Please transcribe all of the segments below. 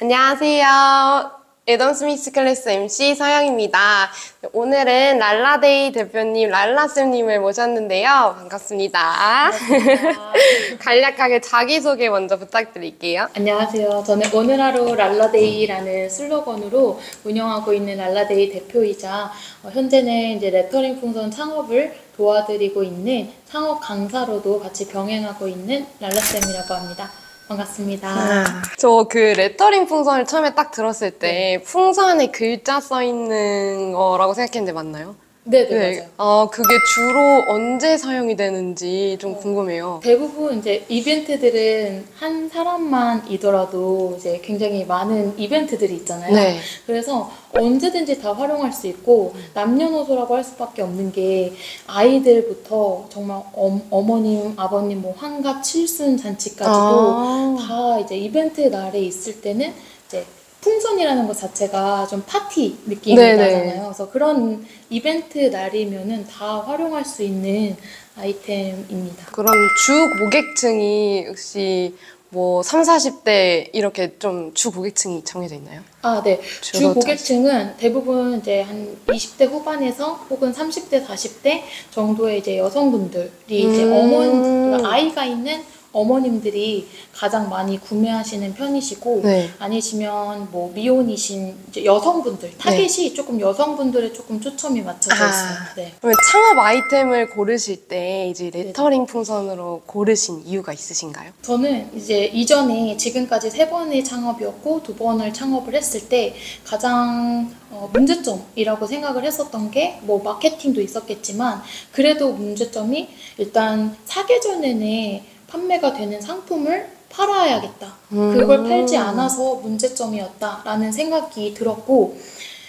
안녕하세요. 에덤 스미스 클래스 MC 서영입니다. 오늘은 랄라데이 대표님 랄라쌤님을 모셨는데요. 반갑습니다. 반갑습니다. 간략하게 자기소개 먼저 부탁드릴게요. 안녕하세요. 저는 오늘 하루 랄라데이라는 슬로건으로 운영하고 있는 랄라데이 대표이자 현재는 이제 레터링 풍선 창업을 도와드리고 있는 창업 강사로도 같이 병행하고 있는 랄라쌤이라고 합니다. 반갑습니다. 저 그 레터링 풍선을 처음에 딱 들었을 때 풍선에 글자 써 있는 거라고 생각했는데 맞나요? 네, 맞아요. 그게 주로 언제 사용이 되는지 좀 궁금해요. 대부분 이제 이벤트들은 한 사람만이더라도 이제 굉장히 많은 이벤트들이 있잖아요. 네. 그래서 언제든지 다 활용할 수 있고 남녀노소라고 할 수밖에 없는 게 아이들부터 정말 어머님, 아버님, 뭐 환갑, 칠순 잔치까지도 다 이제 이벤트 날에 있을 때는 이제 풍선이라는 것 자체가 좀 파티 느낌이 네네. 나잖아요. 그래서 그런 이벤트 날이면은 다 활용할 수 있는 아이템입니다. 그럼 주 고객층이 혹시 뭐 30, 40대 이렇게 좀 주 고객층이 정해져 있나요? 아, 네. 주 주로 고객층은 대부분 이제 한 20대 후반에서 혹은 30대, 40대 정도의 이제 여성분들이 이제 아이가 있는 어머님들이 가장 많이 구매하시는 편이시고, 네. 아니시면 뭐 미혼이신 이제 여성분들, 타겟이 조금 여성분들에 조금 초점이 맞춰져 있어요. 네. 그러면 창업 아이템을 고르실 때 이제 레터링 풍선으로 고르신 이유가 있으신가요? 저는 이제 이전에 지금까지 3번의 창업이었고 2번을 창업을 했을 때 가장 문제점이라고 생각을 했었던 게 뭐 마케팅도 있었겠지만 그래도 문제점이 일단 사계절 내내 판매가 되는 상품을 팔아야겠다. 그걸 팔지 않아서 문제점이었다라는 생각이 들었고,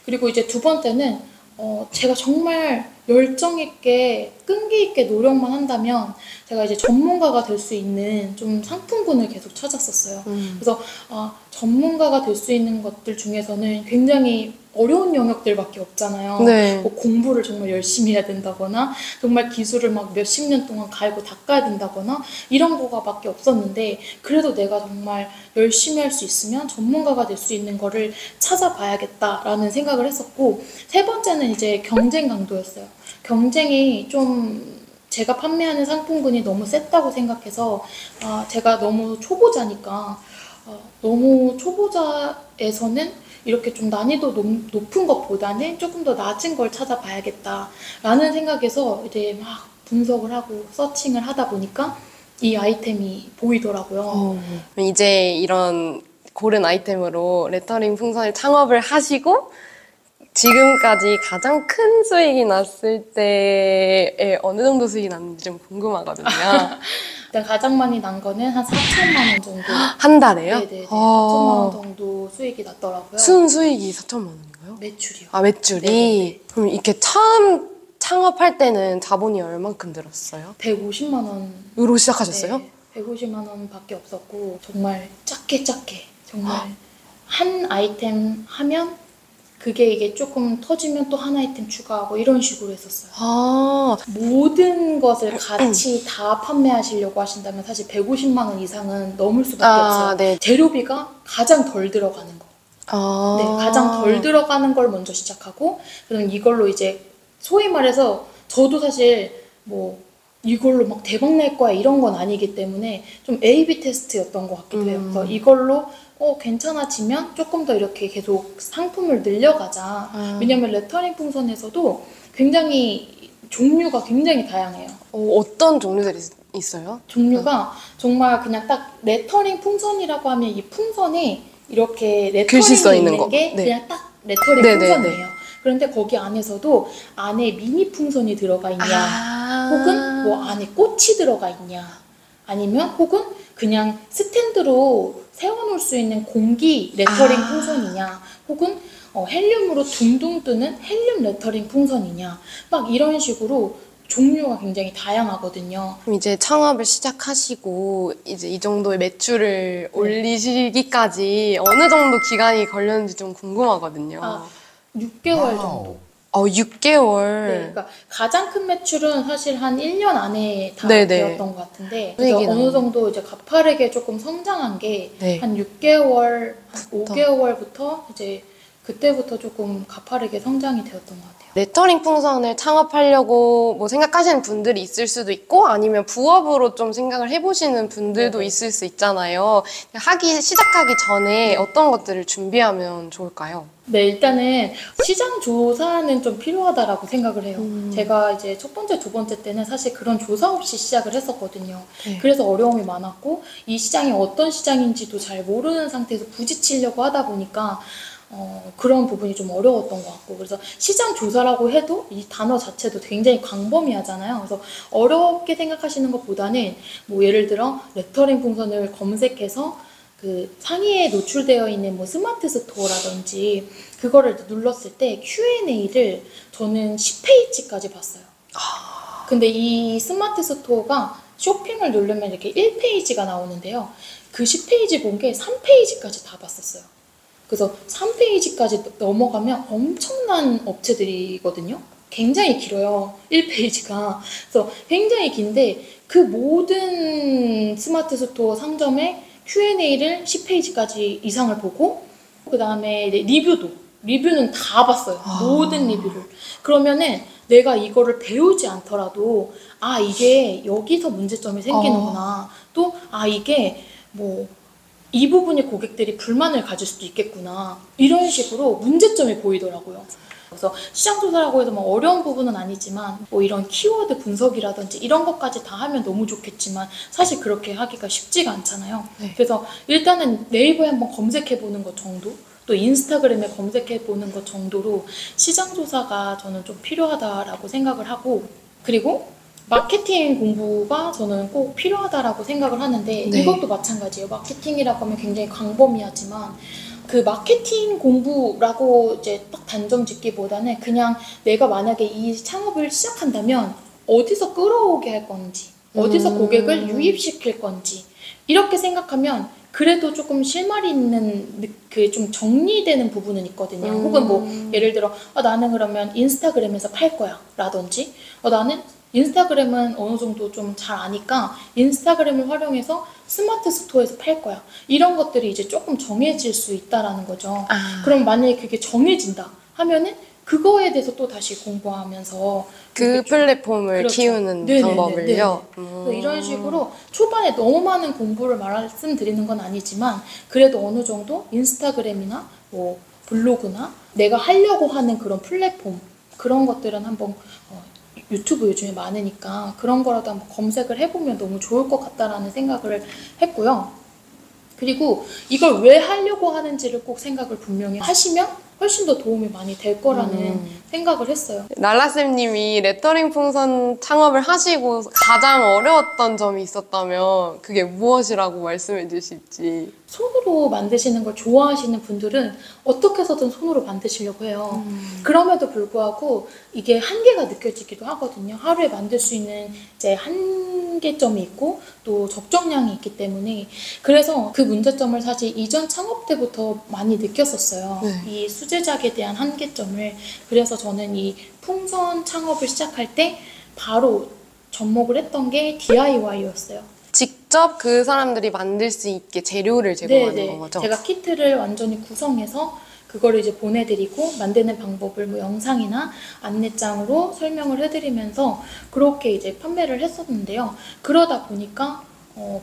그리고 이제 두 번째는 제가 정말 열정 있게 끈기 있게 노력만 한다면 제가 이제 전문가가 될 수 있는 좀 상품군을 계속 찾았었어요. 그래서 전문가가 될 수 있는 것들 중에서는 굉장히 어려운 영역들밖에 없잖아요. 네. 뭐 공부를 정말 열심히 해야 된다거나 정말 기술을 막 몇십 년 동안 갈고 닦아야 된다거나 이런 거가 밖에 없었는데, 그래도 내가 정말 열심히 할 수 있으면 전문가가 될 수 있는 거를 찾아봐야겠다라는 생각을 했었고, 세 번째는 이제 경쟁 강도였어요. 경쟁이 좀 제가 판매하는 상품군이 너무 셌다고 생각해서 제가 너무 초보자니까 너무 초보자에서는 이렇게 좀 난이도 높은 것보다는 조금 더 낮은 걸 찾아봐야겠다라는 생각에서 이제 막 분석을 하고 서칭을 하다 보니까 이 아이템이 보이더라고요. 이제 이런 고른 아이템으로 레터링 풍선을 창업을 하시고 지금까지 가장 큰 수익이 났을 때에 어느 정도 수익이 났는지 좀 궁금하거든요. 일단 가장 많이 난 거는 한 4천만 원 정도. 한 달에요? 네네네. 4천만 원 정도 수익이 났더라고요. 순수익이 4천만 원인가요? 매출이요. 아, 매출이? 네네네. 그럼 이렇게 처음 창업할 때는 자본이 얼만큼 들었어요? 150만 원. 으로 시작하셨어요? 네, 150만 원밖에 없었고 정말 작게 정말 한 아이템 하면 그게 이게 조금 터지면 또 한 아이템 추가하고 이런 식으로 했었어요. 아, 모든 것을 같이 다 판매하시려고 하신다면 사실 150만 원 이상은 넘을 수밖에 없어요. 네. 재료비가 가장 덜 들어가는 거. 네, 가장 덜 들어가는 걸 먼저 시작하고, 그럼 이걸로 이제 소위 말해서 저도 사실 뭐 이걸로 막 대박 날 거야 이런 건 아니기 때문에 좀 A/B 테스트였던 것 같기도 해요. 그래서 이걸로 괜찮아지면 조금 더 이렇게 계속 상품을 늘려가자. 왜냐면 레터링 풍선에서도 굉장히 종류가 굉장히 다양해요. 어떤 종류들이 있어요? 종류가 정말 그냥 딱 레터링 풍선이라고 하면 이 풍선에 이렇게 글씨 써 레터링이 있는 있는 거. 게 네. 그냥 딱 레터링 네네네. 풍선이에요. 그런데 거기 안에서도 안에 미니 풍선이 들어가 있냐, 혹은 뭐 안에 꽃이 들어가 있냐, 아니면 혹은 그냥 스탠드로 세워놓을 수 있는 공기 레터링 풍선이냐, 혹은 헬륨으로 둥둥 뜨는 헬륨 레터링 풍선이냐, 막 이런 식으로 종류가 굉장히 다양하거든요. 그럼 이제 창업을 시작하시고 이제 이 정도의 매출을 올리시기까지 어느 정도 기간이 걸렸는지 좀 궁금하거든요. 6개월 정도. 6개월. 네, 그러니까 가장 큰 매출은 사실 한 1년 안에 다 네네. 되었던 것 같은데 그래서 수익이 어느 나네. 정도 이제 가파르게 조금 성장한 게 네. 한 6개월, 한 5개월부터 이제 그때부터 조금 가파르게 성장이 되었던 것 같아요. 레터링 풍선을 창업하려고 뭐 생각하시는 분들이 있을 수도 있고 아니면 부업으로 좀 생각을 해보시는 분들도 네네. 있을 수 있잖아요. 시작하기 전에 네. 어떤 것들을 준비하면 좋을까요? 네, 일단은 시장 조사는 좀 필요하다라고 생각을 해요. 제가 이제 첫 번째, 두 번째 때는 사실 그런 조사 없이 시작을 했었거든요. 네. 그래서 어려움이 많았고, 이 시장이 어떤 시장인지도 잘 모르는 상태에서 부딪히려고 하다 보니까, 그런 부분이 좀 어려웠던 것 같고, 그래서 시장 조사라고 해도 이 단어 자체도 굉장히 광범위하잖아요. 그래서 어렵게 생각하시는 것보다는, 뭐 예를 들어, 레터링 풍선을 검색해서 그 상위에 노출되어 있는 뭐 스마트 스토어라든지 그거를 눌렀을 때 Q&A를 저는 10페이지까지 봤어요. 근데 이 스마트 스토어가 쇼핑을 누르면 이렇게 1페이지가 나오는데요. 그 10페이지 본 게 3페이지까지 다 봤었어요. 그래서 3페이지까지 넘어가면 엄청난 업체들이거든요. 굉장히 길어요. 1페이지가. 그래서 굉장히 긴데 그 모든 스마트 스토어 상점에 Q&A를 10페이지까지 이상을 보고 그 다음에 리뷰는 다 봤어요. 모든 리뷰를. 그러면은 내가 이거를 배우지 않더라도 아 이게 여기서 문제점이 생기는구나. 또 아 이게 뭐 이 부분에 고객들이 불만을 가질 수도 있겠구나. 이런 식으로 문제점이 보이더라고요. 그래서 시장조사라고 해서 뭐 어려운 부분은 아니지만 뭐 이런 키워드 분석이라든지 이런 것까지 다 하면 너무 좋겠지만 사실 그렇게 하기가 쉽지가 않잖아요. 네. 그래서 일단은 네이버에 한번 검색해보는 것 정도 또 인스타그램에 검색해보는 것 정도로 시장조사가 저는 좀 필요하다라고 생각을 하고 그리고 마케팅 공부가 저는 꼭 필요하다라고 생각을 하는데 네. 이것도 마찬가지예요. 마케팅이라고 하면 굉장히 광범위하지만 그 마케팅 공부라고 이제 딱 단정 짓기보다는 그냥 내가 만약에 이 창업을 시작한다면 어디서 끌어오게 할 건지 어디서 고객을 유입시킬 건지 이렇게 생각하면 그래도 조금 실마리 있는 그 좀 정리되는 부분은 있거든요. 혹은 뭐 예를 들어 나는 그러면 인스타그램에서 팔 거야 라든지 나는 인스타그램은 어느 정도 좀 잘 아니까 인스타그램을 활용해서 스마트 스토어에서 팔 거야. 이런 것들이 이제 조금 정해질 수 있다라는 거죠. 그럼 만약에 그게 정해진다 하면은 그거에 대해서 또 다시 공부하면서 그 플랫폼을 그렇죠. 키우는 네네네, 방법을요. 그래서 이런 식으로 초반에 너무 많은 공부를 말씀드리는 건 아니지만 그래도 어느 정도 인스타그램이나 뭐 블로그나 내가 하려고 하는 그런 플랫폼 그런 것들은 한번 유튜브 요즘에 많으니까 그런 거라도 한번 검색을 해보면 너무 좋을 것 같다라는 생각을 했고요. 그리고 이걸 왜 하려고 하는지를 꼭 생각을 분명히 하시면 훨씬 더 도움이 많이 될 거라는 생각을 했어요. 랄라쌤님이 레터링 풍선 창업을 하시고 가장 어려웠던 점이 있었다면 그게 무엇이라고 말씀해 주실지. 손으로 만드시는 걸 좋아하시는 분들은 어떻게 해서든 손으로 만드시려고 해요. 그럼에도 불구하고 이게 한계가 느껴지기도 하거든요. 하루에 만들 수 있는 이제 한계점이 있고 또 적정량이 있기 때문에 그래서 그 문제점을 사실 이전 창업 때부터 많이 느꼈었어요. 네. 이 수제작에 대한 한계점을. 그래서 저는 이 풍선 창업을 시작할 때 바로 접목을 했던 게 DIY였어요. 직접 그 사람들이 만들 수 있게 재료를 제공하는 거죠? 제가 키트를 완전히 구성해서 그거를 이제 보내드리고 만드는 방법을 뭐 영상이나 안내장으로 설명을 해드리면서 그렇게 이제 판매를 했었는데요. 그러다 보니까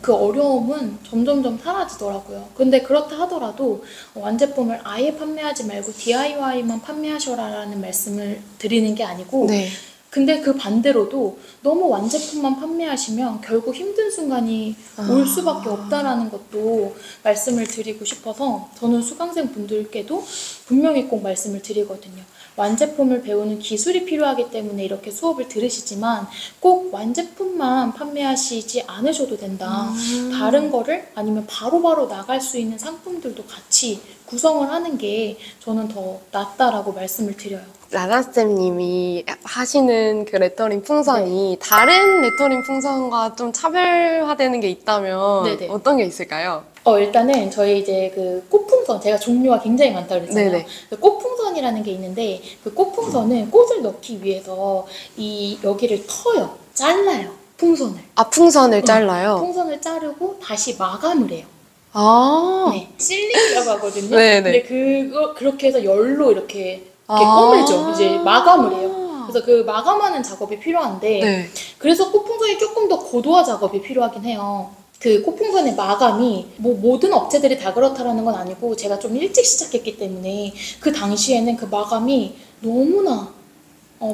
그 어려움은 점점점 사라지더라고요. 근데 그렇다 하더라도 완제품을 아예 판매하지 말고 DIY만 판매하셔라라는 말씀을 드리는 게 아니고 네. 근데 그 반대로도 너무 완제품만 판매하시면 결국 힘든 순간이 올 수밖에 없다라는 것도 말씀을 드리고 싶어서 저는 수강생 분들께도 분명히 꼭 말씀을 드리거든요. 완제품을 배우는 기술이 필요하기 때문에 이렇게 수업을 들으시지만 꼭 완제품만 판매하시지 않으셔도 된다. 다른 거를 아니면 바로바로 나갈 수 있는 상품들도 같이 구성을 하는 게 저는 더 낫다라고 말씀을 드려요. 라라쌤님이 하시는 그 레터링 풍선이 다른 레터링 풍선과 좀 차별화되는 게 있다면 네네. 어떤 게 있을까요? 일단은 저희 이제 그 꽃풍선 제가 종류가 굉장히 많다고 그랬잖아요. 네네. 꽃풍선 꽃풍선이라는 게 있는데 그 꽃풍선은 꽃을 넣기 위해서 이 여기를 터요. 잘라요. 풍선을. 아, 풍선을 잘라요? 풍선을 자르고 다시 마감을 해요. 아, 네, 실링이라고 하거든요. 네네. 근데 그렇게 해서 열로 이렇게 아. 꼬매죠. 이제 마감을 해요. 그래서 그 마감하는 작업이 필요한데 네. 그래서 꽃풍선이 조금 더 고도화 작업이 필요하긴 해요. 그 꽃풍선의 마감이 뭐 모든 업체들이 다 그렇다라는 건 아니고 제가 좀 일찍 시작했기 때문에 그 당시에는 그 마감이 너무나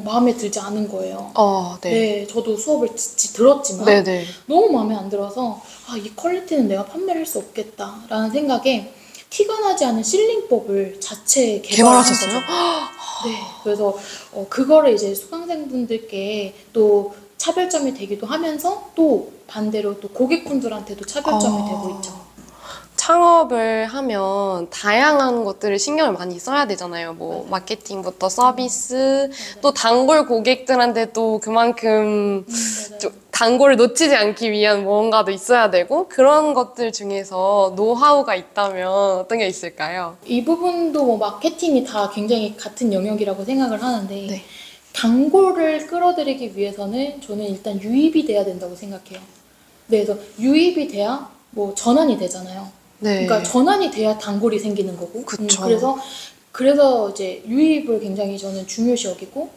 마음에 들지 않은 거예요. 네. 네, 저도 수업을 들었지만 네네. 너무 마음에 안 들어서 이 퀄리티는 내가 판매를 할 수 없겠다라는 생각에 티가 나지 않은 실링법을 자체 개발한 개발하셨어요? 거죠. 네, 그래서 그거를 이제 수강생분들께 또 차별점이 되기도 하면서 또 반대로 또 고객분들한테도 차별점이 되고 있죠. 창업을 하면 다양한 것들을 신경을 많이 써야 되잖아요. 뭐 마케팅부터 서비스, 또 단골 고객들한테 또 그만큼 좀 단골을 놓치지 않기 위한 무언가도 있어야 되고 그런 것들 중에서 노하우가 있다면 어떤 게 있을까요? 이 부분도 뭐 마케팅이 다 굉장히 같은 영역이라고 생각을 하는데 네. 단골을 끌어들이기 위해서는 저는 일단 유입이 돼야 된다고 생각해요. 네, 그래서 유입이 돼야 뭐 전환이 되잖아요. 네. 그러니까 전환이 돼야 단골이 생기는 거고. 그쵸. 그래서 이제 유입을 굉장히 저는 중요시 여기고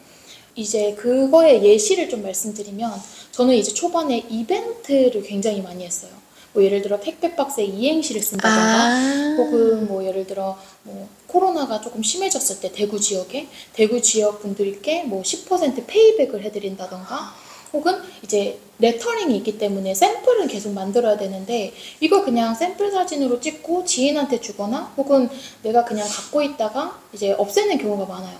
이제 그거의 예시를 좀 말씀드리면 저는 이제 초반에 이벤트를 굉장히 많이 했어요. 뭐 예를 들어 택배 박스에 이행시를 쓴다던가 혹은 뭐 예를 들어 뭐 코로나가 조금 심해졌을 때 대구 지역 분들께 뭐 10% 페이백을 해드린다던가 혹은 이제 레터링이 있기 때문에 샘플은 계속 만들어야 되는데 이걸 그냥 샘플 사진으로 찍고 지인한테 주거나 혹은 내가 그냥 갖고 있다가 이제 없애는 경우가 많아요.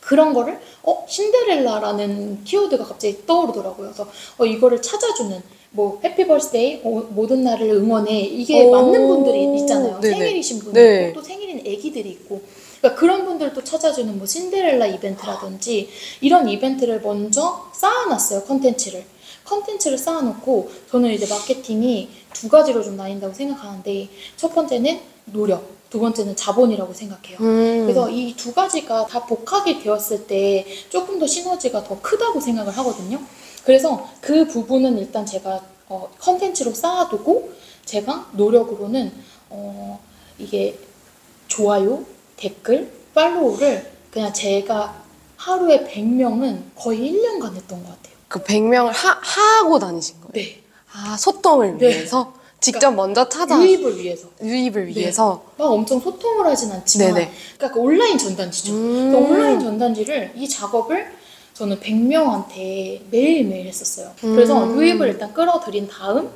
그런 거를 신데렐라라는 키워드가 갑자기 떠오르더라고요. 그래서 이거를 찾아주는 뭐 해피 버스데이 모든 날을 응원해 이게 맞는 분들이 있잖아요. 네네. 생일이신 분이 네. 있고 또 생일인 애기들이 있고 그러니까 그런 분들도 찾아주는 뭐 신데렐라 이벤트라든지 이런 이벤트를 먼저 쌓아놨어요. 컨텐츠를 쌓아놓고 저는 이제 마케팅이 두 가지로 좀 나뉜다고 생각하는데 첫 번째는 노력, 두 번째는 자본이라고 생각해요. 그래서 이 두 가지가 다 복합이 되었을 때 조금 더 시너지가 더 크다고 생각을 하거든요. 그래서 그 부분은 일단 제가 컨텐츠로 쌓아두고 제가 노력으로는 이게 좋아요, 댓글, 팔로우를 그냥 제가 하루에 100명은 거의 1년간 했던 것 같아요. 그 100명을 하고 다니신 거예요? 네. 아, 소통을 네. 위해서? 직접 먼저 찾아 유입을 위해서. 유입을 위해서? 막 엄청 소통을 하진 않지만 네네. 그러니까 그 온라인 전단지죠. 그러니까 온라인 전단지를 이 작업을 저는 100명한테 매일매일 했었어요. 그래서 유입을 일단 끌어들인 다음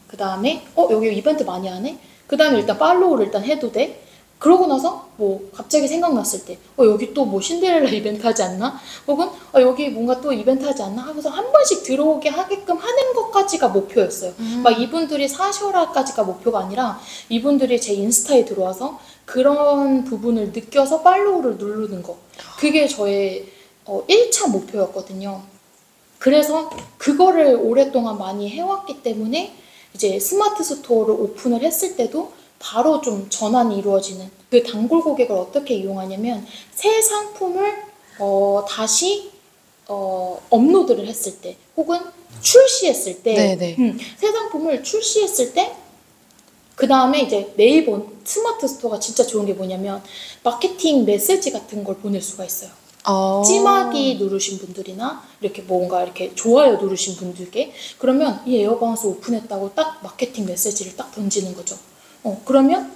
그 다음에 여기 이벤트 많이 하네? 그 다음에 일단 팔로우를 일단 해도 돼? 그러고 나서 뭐 갑자기 생각났을 때 여기 또 뭐 신데렐라 이벤트 하지 않나? 혹은 여기 뭔가 또 이벤트 하지 않나? 하고서 한 번씩 들어오게 하게끔 하는 것까지가 목표였어요. 막 이분들이 사셔라까지가 목표가 아니라 이분들이 제 인스타에 들어와서 그런 부분을 느껴서 팔로우를 누르는 거. 그게 저의 1차 목표였거든요. 그래서 그거를 오랫동안 많이 해왔기 때문에 이제 스마트 스토어를 오픈을 했을 때도 바로 좀 전환이 이루어지는 그 단골 고객을 어떻게 이용하냐면 새 상품을 다시 업로드를 했을 때 혹은 출시했을 때 새 상품을 출시했을 때 그 다음에 이제 네이버 스마트 스토어가 진짜 좋은 게 뭐냐면 마케팅 메시지 같은 걸 보낼 수가 있어요. 찜하기 누르신 분들이나 이렇게 뭔가 이렇게 좋아요 누르신 분들께 그러면 이 에어바운스 오픈했다고 딱 마케팅 메시지를 딱 던지는 거죠. 그러면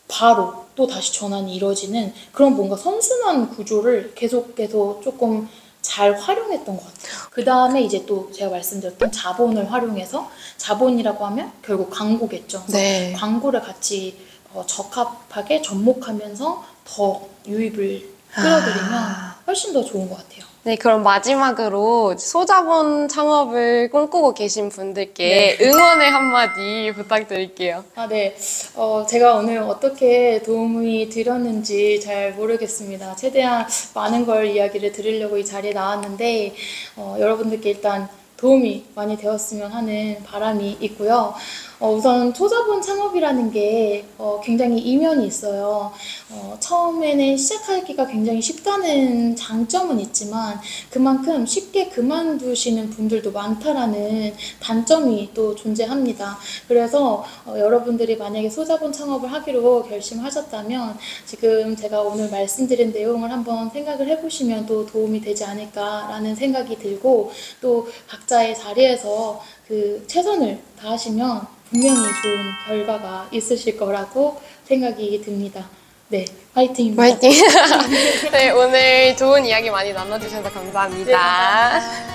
바로 또 다시 전환이 이루어지는 그런 뭔가 선순환 구조를 계속해서 조금 잘 활용했던 것 같아요. 그 다음에 이제 또 제가 말씀드렸던 자본을 활용해서 자본이라고 하면 결국 광고겠죠. 네. 광고를 같이 적합하게 접목하면서 더 유입을 끌어들이면 훨씬 더 좋은 것 같아요. 네, 그럼 마지막으로 소자본 창업을 꿈꾸고 계신 분들께 응원의 한마디 부탁드릴게요. 네. 제가 오늘 어떻게 도움이 드렸는지 잘 모르겠습니다. 최대한 많은 걸 이야기를 드리려고 이 자리에 나왔는데, 여러분들께 일단 도움이 많이 되었으면 하는 바람이 있고요. 우선 초자본 창업이라는 게 굉장히 이면이 있어요. 처음에는 시작하기가 굉장히 쉽다는 장점은 있지만 그만큼 쉽게 그만두시는 분들도 많다라는 단점이 또 존재합니다. 그래서 여러분들이 만약에 소자본 창업을 하기로 결심하셨다면 지금 제가 오늘 말씀드린 내용을 한번 생각을 해보시면 또 도움이 되지 않을까라는 생각이 들고 또 각자의 자리에서 그 최선을 다하시면 분명히 좋은 결과가 있으실 거라고 생각이 듭니다. 네, 화이팅입니다. 화이팅! 네, 오늘 좋은 이야기 많이 나눠주셔서 감사합니다. 네, 감사합니다.